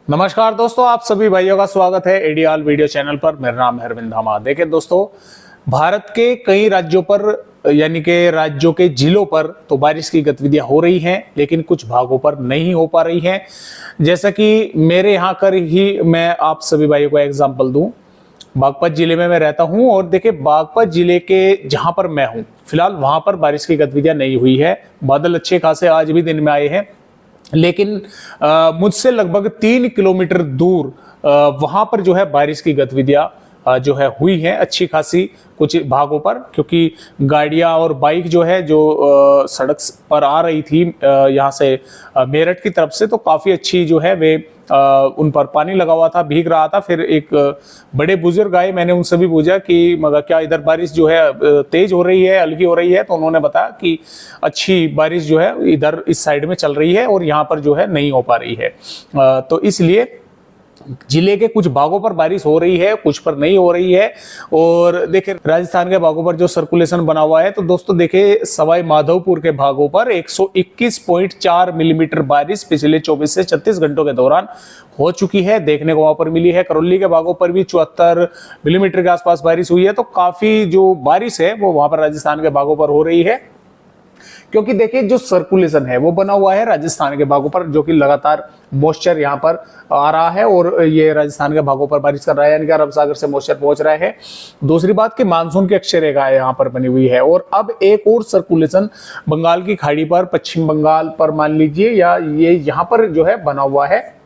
नमस्कार दोस्तों, आप सभी भाइयों का स्वागत है एडीआल वीडियो चैनल पर। मेरा नाम है अरविंद धामा। देखिए दोस्तों, भारत के कई राज्यों पर यानी कि राज्यों के जिलों पर तो बारिश की गतिविधियां हो रही हैं, लेकिन कुछ भागों पर नहीं हो पा रही हैं। जैसा कि मेरे यहाँ कर ही मैं आप सभी भाइयों को एग्जाम्पल दूं, बागपत जिले में मैं रहता हूं और देखिए बागपत जिले के जहां पर मैं हूं फिलहाल वहां पर बारिश की गतिविधियां नहीं हुई है। बादल अच्छे खासे आज भी दिन में आए हैं, लेकिन मुझसे लगभग 3 किलोमीटर दूर वहां पर जो है बारिश की गतिविधियां जो है हुई हैं अच्छी खासी कुछ भागों पर, क्योंकि गाड़ियां और बाइक जो है जो सड़क पर आ रही थी यहाँ से मेरठ की तरफ से, तो काफ़ी अच्छी जो है वे उन पर पानी लगा हुआ था, भीग रहा था। फिर एक बड़े बुजुर्ग आए, मैंने उनसे भी पूछा कि मगर क्या इधर बारिश जो है तेज हो रही है, हल्की हो रही है? तो उन्होंने बताया कि अच्छी बारिश जो है इधर इस साइड में चल रही है और यहाँ पर जो है नहीं हो पा रही है। तो इसलिए जिले के कुछ भागों पर बारिश हो रही है, कुछ पर नहीं हो रही है। और देखिए राजस्थान के भागों पर जो सर्कुलेशन बना हुआ है, तो दोस्तों देखिए सवाई माधोपुर के भागों पर 121.4 मिलीमीटर बारिश पिछले 24 से 36 घंटों के दौरान हो चुकी है, देखने को वहां पर मिली है। करौली के भागों पर भी 74 मिलीमीटर के आसपास बारिश हुई है। तो काफी जो बारिश है वो वहां पर राजस्थान के भागों पर हो रही है, क्योंकि देखिए जो सर्कुलेशन है वो बना हुआ है राजस्थान के भागों पर, जो कि लगातार मॉइस्चर यहाँ पर आ रहा है और ये राजस्थान के भागों पर बारिश कर रहा है, यानी कि अरब सागर से मॉइस्चर पहुंच रहा है। दूसरी बात कि मानसून की अक्षय रेखा यहाँ पर बनी हुई है और अब एक और सर्कुलेशन बंगाल की खाड़ी पर, पश्चिम बंगाल पर मान लीजिए, या ये यहाँ पर जो है बना हुआ है,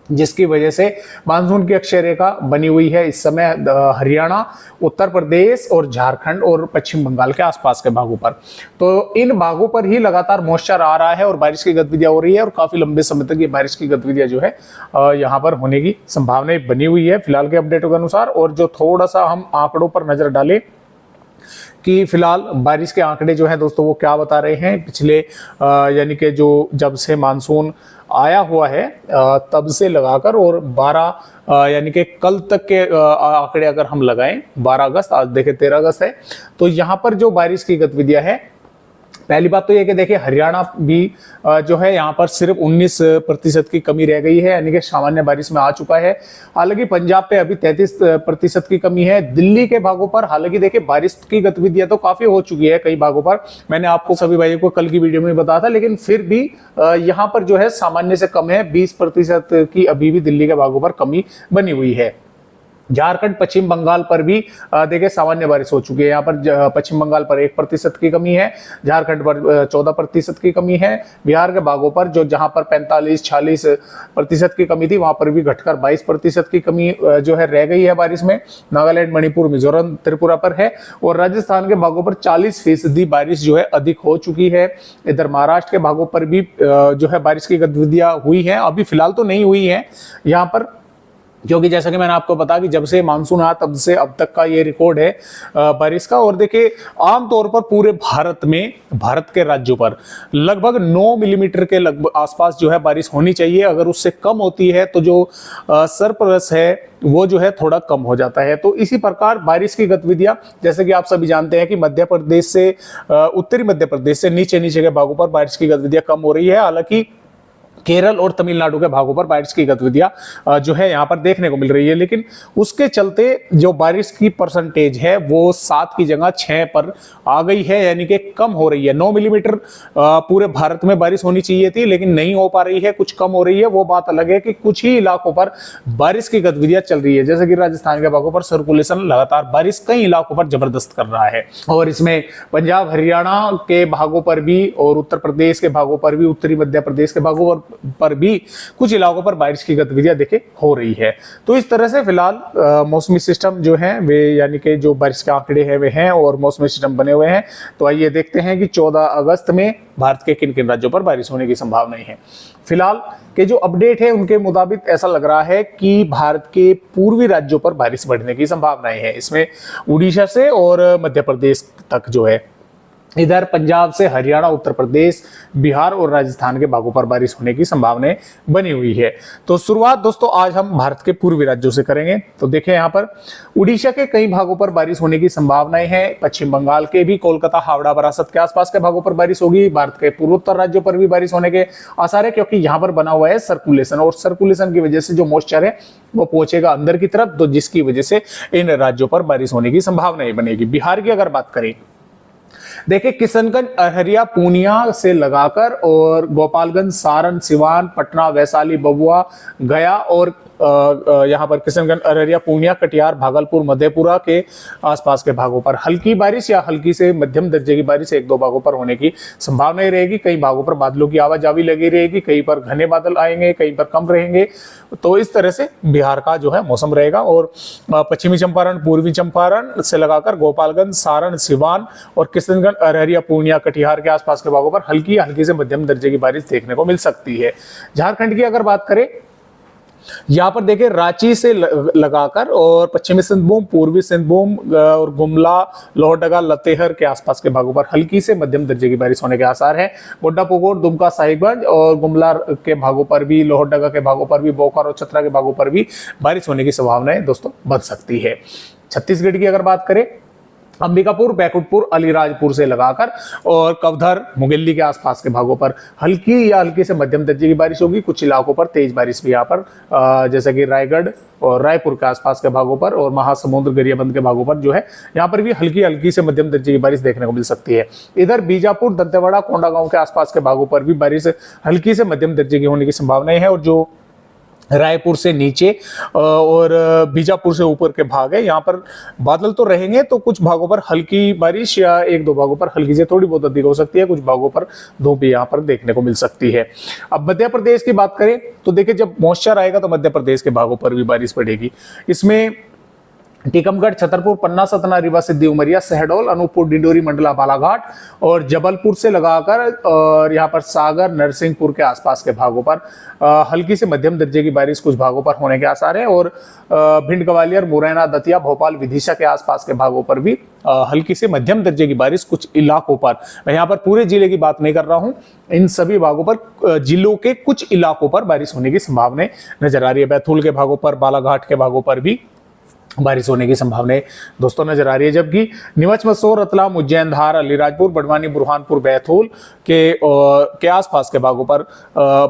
जिसकी वजह से मानसून की अक्षय रेखा बनी हुई है इस समय हरियाणा, उत्तर प्रदेश और झारखंड और पश्चिम बंगाल के आसपास के भागों पर। तो इन भागों पर ही लगातार मॉइस्चर आ रहा है और बारिश की गतिविधियां हो रही है और काफी लंबे समय तक ये बारिश की गतिविधियां जो है यहाँ पर होने की संभावना बनी हुई है फिलहाल के अपडेटों के अनुसार। और जो थोड़ा सा हम आंकड़ों पर नजर डालें कि फिलहाल बारिश के आंकड़े जो हैं दोस्तों वो क्या बता रहे हैं, पिछले यानी कि जो जब से मानसून आया हुआ है तब से लगाकर, और 12 यानी कि कल तक के आंकड़े अगर हम लगाएं, 12 अगस्त, आज देखें 13 अगस्त है, तो यहाँ पर जो बारिश की गतिविधियां है, पहली बात तो ये कि देखिए हरियाणा भी जो है यहाँ पर सिर्फ 19% की कमी रह गई है, यानी कि सामान्य बारिश में आ चुका है। हालांकि पंजाब पे अभी 33% की कमी है। दिल्ली के भागों पर हालांकि देखिए बारिश की गतिविधियां तो काफी हो चुकी है कई भागों पर, मैंने आपको सभी भाइयों को कल की वीडियो में बताया था, लेकिन फिर भी यहाँ पर जो है सामान्य से कम है। 20% की अभी भी दिल्ली के भागों पर कमी बनी हुई है। झारखंड, पश्चिम बंगाल पर भी देखिए सामान्य बारिश हो चुकी है। यहाँ पर पश्चिम बंगाल पर 1% की कमी है, झारखंड पर 14% की कमी है। बिहार के भागों पर जो जहां पर 45-46% की कमी थी, वहां पर भी घटकर 22% की कमी जो है रह गई है बारिश में। नागालैंड, मणिपुर, मिजोरम, त्रिपुरा पर है। और राजस्थान के भागों पर 40% बारिश जो है अधिक हो चुकी है। इधर महाराष्ट्र के भागों पर भी जो है बारिश की गतिविधियां हुई हैं, अभी फिलहाल तो नहीं हुई है यहाँ पर, क्योंकि जैसा कि मैंने आपको बताया कि जब से मानसून आया तब से अब तक का ये रिकॉर्ड है बारिश का। और देखिए आमतौर पर पूरे भारत में, भारत के राज्यों पर लगभग 9 मिलीमीटर के लगभग आसपास जो है बारिश होनी चाहिए। अगर उससे कम होती है तो जो सरप्लस है वो जो है थोड़ा कम हो जाता है। तो इसी प्रकार बारिश की गतिविधियां, जैसे कि आप सभी जानते हैं कि मध्य प्रदेश से, उत्तरी मध्य प्रदेश से नीचे नीचे के भागों पर बारिश की गतिविधियां कम हो रही है। हालांकि केरल और तमिलनाडु के भागों पर बारिश की गतिविधियां जो है यहाँ पर देखने को मिल रही है, लेकिन उसके चलते जो बारिश की परसेंटेज है वो 7 की जगह 6 पर आ गई है, यानी कि कम हो रही है। 9 मिलीमीटर पूरे भारत में बारिश होनी चाहिए थी, लेकिन नहीं हो पा रही है, कुछ कम हो रही है। वो बात अलग है कि कुछ ही इलाकों पर बारिश की गतिविधियां चल रही है, जैसे कि राजस्थान के भागों पर सर्कुलेशन लगातार बारिश कई इलाकों पर जबरदस्त कर रहा है। और इसमें पंजाब, हरियाणा के भागों पर भी और उत्तर प्रदेश के भागों पर भी, उत्तरी मध्य प्रदेश के भागों पर भी कुछ इलाकों पर बारिश की गतिविधियां देखिए हो रही है। तो इस तरह से फिलहाल मौसमी सिस्टम जो है वे, यानी कि जो बारिश के आंकड़े हैं वे हैं और मौसमी सिस्टम बने हुए हैं। तो आइए देखते हैं कि 14 अगस्त में भारत के किन किन राज्यों पर बारिश होने की संभावनाएं हैं। फिलहाल के जो अपडेट है उनके मुताबिक ऐसा लग रहा है कि भारत के पूर्वी राज्यों पर बारिश बढ़ने की संभावनाएं हैं। इसमें उड़ीसा से और मध्य प्रदेश तक जो है इधर पंजाब से हरियाणा, उत्तर प्रदेश, बिहार और राजस्थान के भागों पर बारिश होने की संभावनाएं बनी हुई है। तो शुरुआत दोस्तों आज हम भारत के पूर्वी राज्यों से करेंगे। तो देखिए यहाँ पर उड़ीसा के कई भागों पर बारिश होने की संभावनाएं हैं। पश्चिम बंगाल के भी कोलकाता, हावड़ा, बरासत के आसपास के भागों पर बारिश होगी। भारत के पूर्वोत्तर राज्यों पर भी बारिश होने के आसार है, क्योंकि यहाँ पर बना हुआ है सर्कुलेशन, और सर्कुलेशन की वजह से जो मॉइस्चर है वो पहुंचेगा अंदर की तरफ, तो जिसकी वजह से इन राज्यों पर बारिश होने की संभावनाएं बनेगी। बिहार की अगर बात करें, देखिए किशनगंज, अररिया, पूर्णिया से लगाकर और गोपालगंज, सारण, सिवान, पटना, वैशाली, बबुआ, गया और यहाँ पर किशनगंज, अररिया, पूर्णिया, कटिहार, भागलपुर, मधेपुरा के आसपास के भागों पर हल्की बारिश या हल्की से मध्यम दर्जे की बारिश एक दो भागों पर होने की संभावना रहेगी। कई भागों पर बादलों की आवाजावी लगी रहेगी, कहीं पर घने बादल आएंगे, कहीं पर कम रहेंगे। तो इस तरह से बिहार का जो है मौसम रहेगा। और पश्चिमी चंपारण, पूर्वी चंपारण से लगाकर गोपालगंज, सारण, सिवान और किशनगंज, अररिया, पूर्णिया, कटिहार के आसपास के भागों पर हल्की से मध्यम दर्जे की बारिश देखने को मिल सकती है। झारखंड की अगर बात करें, यहाँ पर देखिए रांची से लगाकर और पश्चिमी सिंहभूम, पूर्वी सिंहभूम और गुमला, लोहरदगा, लतेहर के आसपास के भागों पर हल्की से मध्यम दर्जे की बारिश होने के आसार है। गोड्डा, पुगोर, दुमका, साहिबगंज और गुमला के भागों पर भी, लोहरदगा के भागों पर भी, बोकारो, चतरा के भागों पर भी बारिश होने की संभावनाएं दोस्तों बन सकती है। छत्तीसगढ़ की अगर बात करें, अंबिकापुर, बैकुंठपुर, अलीराजपुर से लगाकर और कवधर, मुंगेली के आसपास के भागों पर हल्की या हल्की से मध्यम दर्जे की बारिश होगी। कुछ इलाकों पर तेज बारिश भी यहाँ पर जैसे कि रायगढ़ और रायपुर के आसपास के भागों पर और महासमुंद, गरियाबंद के भागों पर जो है यहाँ पर भी हल्की से मध्यम दर्जे की बारिश देखने को मिल सकती है। इधर बीजापुर, दंतेवाड़ा, कोंडागांव के आसपास के भागों पर भी बारिश हल्की से मध्यम दर्जे की होने की संभावनाएं है। और जो रायपुर से नीचे और बीजापुर से ऊपर के भाग है, यहाँ पर बादल तो रहेंगे, तो कुछ भागों पर हल्की बारिश या एक दो भागों पर हल्की से थोड़ी बहुत अधिक हो सकती है। कुछ भागों पर धूप भी यहाँ पर देखने को मिल सकती है। अब मध्य प्रदेश की बात करें तो देखिए जब मॉइस्चर आएगा तो मध्य प्रदेश के भागों पर भी बारिश पड़ेगी। इसमें टीकमगढ़, छतरपुर, पन्ना, सतना, रीवा, सिद्धि, उमरिया, शहडोल, अनूपपुर, डिंडोरी, मंडला, बालाघाट और जबलपुर से लगाकर और यहाँ पर सागर, नरसिंहपुर के आसपास के भागों पर हल्की से मध्यम दर्जे की बारिश कुछ भागों पर होने के आसार है। और भिंड, ग्वालियर, मुरैना, दतिया, भोपाल, विदिशा के आसपास के भागों पर भी हल्की से मध्यम दर्जे की बारिश कुछ इलाकों पर, मैं यहाँ पर पूरे जिले की बात नहीं कर रहा हूँ, इन सभी भागों पर जिलों के कुछ इलाकों पर बारिश होने की संभावनाएं नजर आ रही है। बैतूल के भागों पर, बालाघाट के भागों पर भी बारिश होने की संभावनाएं दोस्तों नजर आ रही है। जबकि नीमच, मसूर, रतलाम, उज्जैन, धार, अलीराजपुर, बड़वानी, बुरहानपुर, बैतूल के आसपास के भागों पर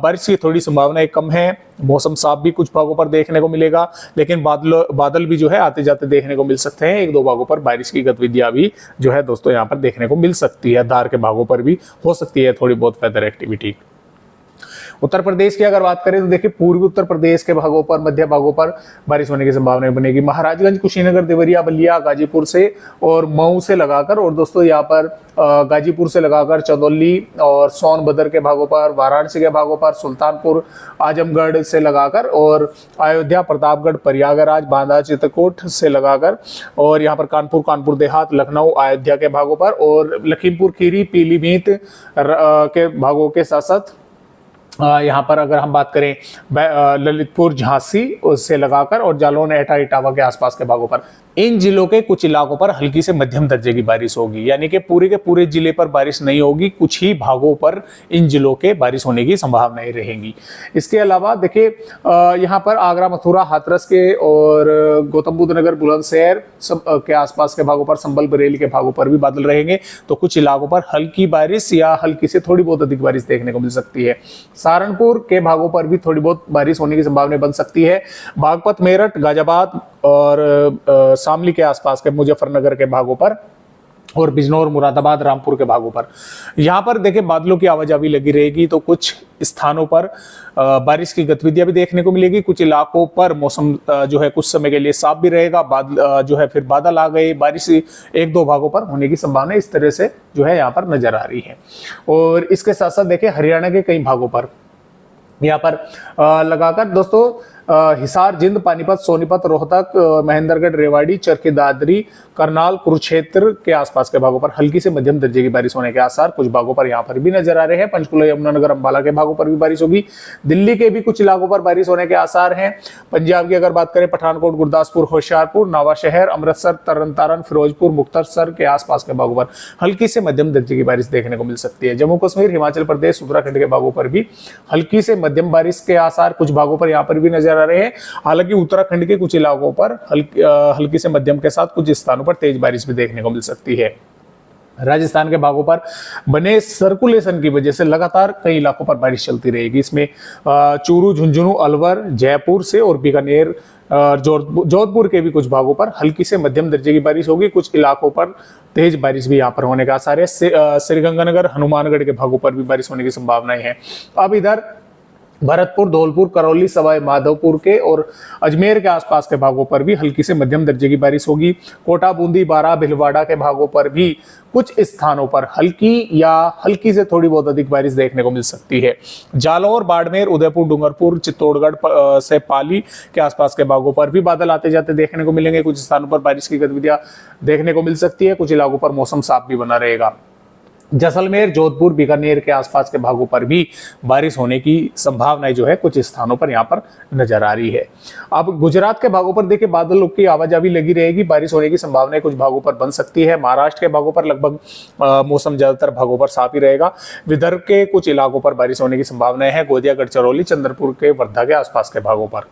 बारिश की थोड़ी संभावनाएं कम है। मौसम साफ भी कुछ भागों पर देखने को मिलेगा, लेकिन बादल भी जो है आते जाते देखने को मिल सकते हैं। एक दो भागों पर बारिश की गतिविधियां भी जो है दोस्तों यहाँ पर देखने को मिल सकती है। धार के भागों पर भी हो सकती है थोड़ी बहुत वेदर एक्टिविटी। उत्तर प्रदेश की अगर बात करें तो देखिए पूर्वी उत्तर प्रदेश के भागों पर, मध्य भागों पर बारिश होने की संभावना बनेगी। महाराजगंज, कुशीनगर, देवरिया, बलिया, गाजीपुर से और मऊ से लगाकर और दोस्तों यहाँ पर गाजीपुर से लगाकर चंदौली और सोनभद्र के भागों पर, वाराणसी के भागों पर, सुल्तानपुर, आजमगढ़ से लगाकर और अयोध्या, प्रतापगढ़, प्रयागराज, बांदा, चित्रकूट से लगाकर और यहाँ पर कानपुर देहात, लखनऊ, अयोध्या के भागों पर और लखीमपुर खीरी, पीलीभीत के भागों के साथ साथ यहाँ पर अगर हम बात करें ललितपुर, झांसी से लगाकर और जालौन, एटा, इटावा के आसपास के भागों पर, इन जिलों के कुछ इलाकों पर हल्की से मध्यम दर्जे की बारिश होगी। यानी कि पूरे के पूरे जिले पर बारिश नहीं होगी, कुछ ही भागों पर इन जिलों के बारिश होने की संभावनाएं रहेंगी। इसके अलावा देखिए यहाँ पर आगरा, मथुरा, हाथरस के और गौतम बुद्ध नगर, बुलंदशहर सब के आसपास के भागों पर, संभल, बरेली के भागों पर भी बादल रहेंगे, तो कुछ इलाकों पर हल्की बारिश या हल्की से थोड़ी बहुत अधिक बारिश देखने को मिल सकती है। सहारनपुर के भागों पर भी थोड़ी बहुत बारिश होने की संभावना बन सकती है। बागपत, मेरठ, गाजियाबाद और शामली के आसपास के, मुजफ्फरनगर के भागों पर और बिजनौर, मुरादाबाद, रामपुर के भागों पर यहाँ पर देखिए बादलों की आवाजावी लगी रहेगी, तो कुछ स्थानों पर बारिश की गतिविधियां भी देखने को मिलेगी। कुछ इलाकों पर मौसम जो है कुछ समय के लिए साफ भी रहेगा, जो है फिर बादल आ गए, बारिश एक दो भागों पर होने की संभावना इस तरह से जो है यहाँ पर नजर आ रही है। और इसके साथ साथ देखिए हरियाणा के कई भागों पर यहाँ पर लगाकर दोस्तों हिसार, जिंद, पानीपत, सोनीपत, रोहतक, महेंद्रगढ़, रेवाड़ी, चरखी दादरी, करनाल, कुरुक्षेत्र के आसपास के भागों पर हल्की से मध्यम दर्जे की बारिश होने के आसार कुछ भागों पर यहाँ पर भी नजर आ रहे हैं। पंचकुला, यमुनानगर, अंबाला के भागों पर भी बारिश होगी। दिल्ली के भी कुछ इलाकों पर बारिश होने के आसार हैं। पंजाब की अगर बात करें, पठानकोट, गुरदासपुर, होशियारपुर, नवाशहर, अमृतसर, तरन, फिरोजपुर, मुक्तसर के आसपास के भागों पर हल्की से मध्यम दर्जे की बारिश देखने को मिल सकती है। जम्मू कश्मीर, हिमाचल प्रदेश, उत्तराखंड के भागों पर भी हल्की से मध्यम बारिश के आसार कुछ भागों पर यहाँ पर भी नजर आ रहे हैं। हालांकि उत्तराखंड के कुछ इलाकों पर हल्की से मध्यम के साथ कुछ स्थानों पर तेज बारिश भी देखने को मिल सकती है। राजस्थान के भागों पर बने सर्कुलेशन की वजह से लगातार कई इलाकों पर बारिश चलती रहेगी। इसमें चूरू, झुंझुनू, अलवर, जयपुर से और बीकानेर, जोधपुर के भी कुछ भागों पर हल्की से मध्यम दर्जे की बारिश होगी। कुछ इलाकों पर तेज बारिश भी यहाँ पर होने का आसार है। श्रीगंगानगर, हनुमानगढ़ के भागों पर भी बारिश होने की संभावनाएं हैं। अब इधर भरतपुर, धौलपुर, करौली, सवाई माधोपुर के और अजमेर के आसपास के भागों पर भी हल्की से मध्यम दर्जे की बारिश होगी। कोटा, बूंदी, बारां, भीलवाड़ा के भागों पर भी कुछ स्थानों पर हल्की या हल्की से थोड़ी बहुत अधिक बारिश देखने को मिल सकती है। जालौर, बाड़मेर, उदयपुर, डूंगरपुर, चित्तौड़गढ़ से पाली के आसपास के भागों पर भी बादल आते जाते देखने को मिलेंगे। कुछ स्थानों पर बारिश की गतिविधियां देखने को मिल सकती है। कुछ इलाकों पर मौसम साफ भी बना रहेगा। जैसलमेर, जोधपुर, बीकानेर के आसपास के भागों पर भी बारिश होने की संभावनाएं जो है कुछ स्थानों पर यहाँ पर नजर आ रही है। अब गुजरात के भागों पर देखिए बादलों की आवाजाही लगी रहेगी। बारिश होने की संभावनाएं कुछ भागों पर बन सकती है। महाराष्ट्र के भागों पर लगभग मौसम ज्यादातर भागों पर साफ ही रहेगा। विदर्भ के कुछ इलाकों पर बारिश होने की संभावनाएं है। गोंदिया, गढ़चिरौली, चंद्रपुर के वर्धा के आसपास के भागों पर।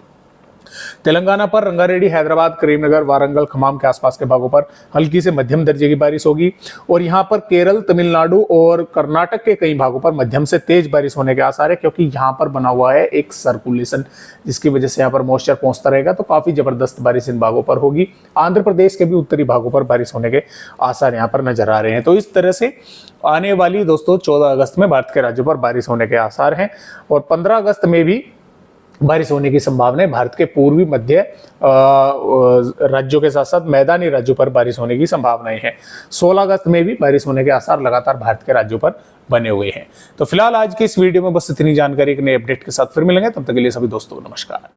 तेलंगाना पर रंगारेड्डी, हैदराबाद, करीमनगर, वारंगल, खम्माम के आसपास के भागों पर हल्की से मध्यम दर्जे की बारिश होगी। और यहाँ पर केरल, तमिलनाडु और कर्नाटक के कई भागों पर मध्यम से तेज बारिश होने के आसार है, क्योंकि यहाँ पर बना हुआ है एक सर्कुलेशन, जिसकी वजह से यहाँ पर मॉइस्चर पहुंचता रहेगा, तो काफी जबरदस्त बारिश इन भागों पर होगी। आंध्र प्रदेश के भी उत्तरी भागों पर बारिश होने के आसार यहाँ पर नजर आ रहे हैं। तो इस तरह से आने वाली दोस्तों 14 अगस्त में भारत के राज्यों पर बारिश होने के आसार हैं और 15 अगस्त में भी बारिश होने की संभावना है। भारत के पूर्वी मध्य राज्यों के साथ साथ मैदानी राज्यों पर बारिश होने की संभावनाएं हैं। 16 अगस्त में भी बारिश होने के आसार लगातार भारत के राज्यों पर बने हुए हैं। तो फिलहाल आज की इस वीडियो में बस इतनी जानकारी, एक नए अपडेट के साथ फिर मिलेंगे। तब तक के लिए सभी दोस्तों नमस्कार।